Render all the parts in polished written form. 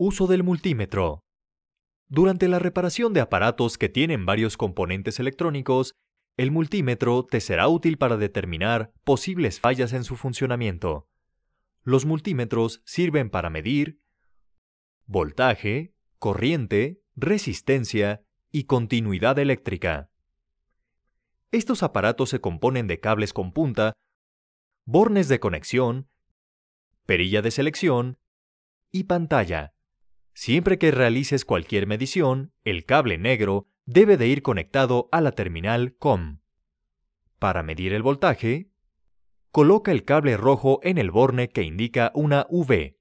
Uso del multímetro. Durante la reparación de aparatos que tienen varios componentes electrónicos, el multímetro te será útil para determinar posibles fallas en su funcionamiento. Los multímetros sirven para medir voltaje, corriente, resistencia y continuidad eléctrica. Estos aparatos se componen de cables con punta, bornes de conexión, perilla de selección y pantalla. Siempre que realices cualquier medición, el cable negro debe de ir conectado a la terminal COM. Para medir el voltaje, coloca el cable rojo en el borne que indica una V.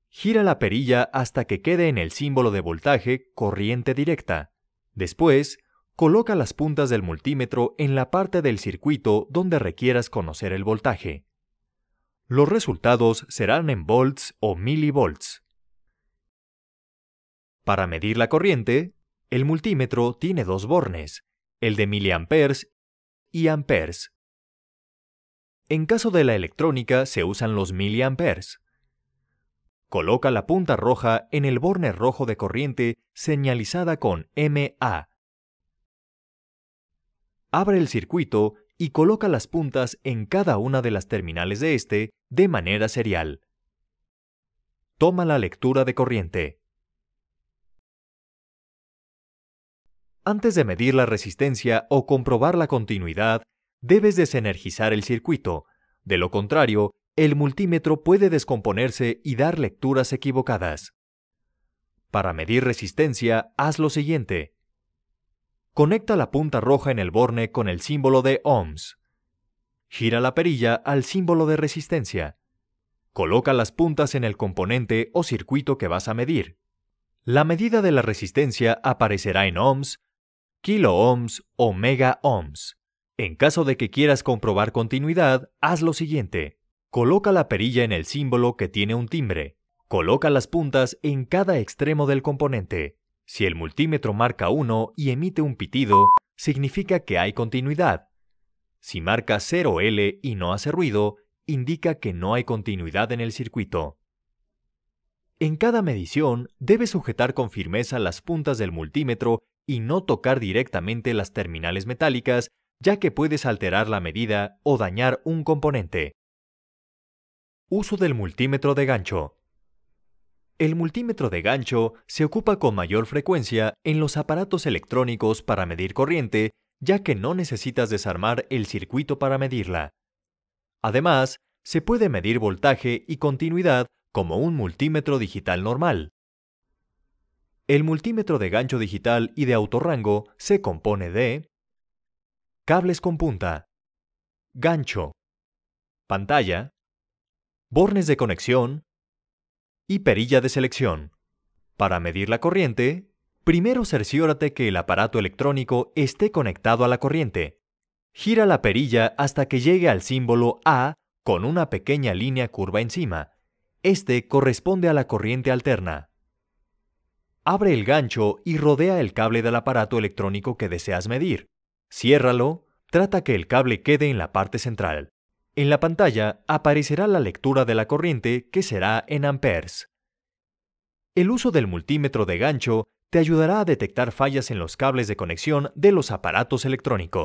Gira la perilla hasta que quede en el símbolo de voltaje corriente directa. Después, coloca las puntas del multímetro en la parte del circuito donde requieras conocer el voltaje. Los resultados serán en volts o milivolts. Para medir la corriente, el multímetro tiene dos bornes, el de miliamperes y amperes. En caso de la electrónica se usan los miliamperes. Coloca la punta roja en el borne rojo de corriente señalizada con MA. Abre el circuito y coloca las puntas en cada una de las terminales de este de manera serial. Toma la lectura de corriente. Antes de medir la resistencia o comprobar la continuidad, debes desenergizar el circuito. De lo contrario, el multímetro puede descomponerse y dar lecturas equivocadas. Para medir resistencia, haz lo siguiente. Conecta la punta roja en el borne con el símbolo de ohms. Gira la perilla al símbolo de resistencia. Coloca las puntas en el componente o circuito que vas a medir. La medida de la resistencia aparecerá en ohms, kiloohms o megaohms. En caso de que quieras comprobar continuidad, haz lo siguiente. Coloca la perilla en el símbolo que tiene un timbre. Coloca las puntas en cada extremo del componente. Si el multímetro marca 1 y emite un pitido, significa que hay continuidad. Si marca 0L y no hace ruido, indica que no hay continuidad en el circuito. En cada medición, debes sujetar con firmeza las puntas del multímetro y no tocar directamente las terminales metálicas, ya que puedes alterar la medida o dañar un componente. Uso del multímetro de gancho. El multímetro de gancho se ocupa con mayor frecuencia en los aparatos electrónicos para medir corriente, ya que no necesitas desarmar el circuito para medirla. Además, se puede medir voltaje y continuidad como un multímetro digital normal. El multímetro de gancho digital y de autorrango se compone de cables con punta, gancho, pantalla, bornes de conexión y perilla de selección. Para medir la corriente, primero cerciórate que el aparato electrónico esté conectado a la corriente. Gira la perilla hasta que llegue al símbolo A con una pequeña línea curva encima. Este corresponde a la corriente alterna. Abre el gancho y rodea el cable del aparato electrónico que deseas medir. Ciérralo, trata que el cable quede en la parte central. En la pantalla aparecerá la lectura de la corriente que será en amperes. El uso del multímetro de gancho te ayudará a detectar fallas en los cables de conexión de los aparatos electrónicos.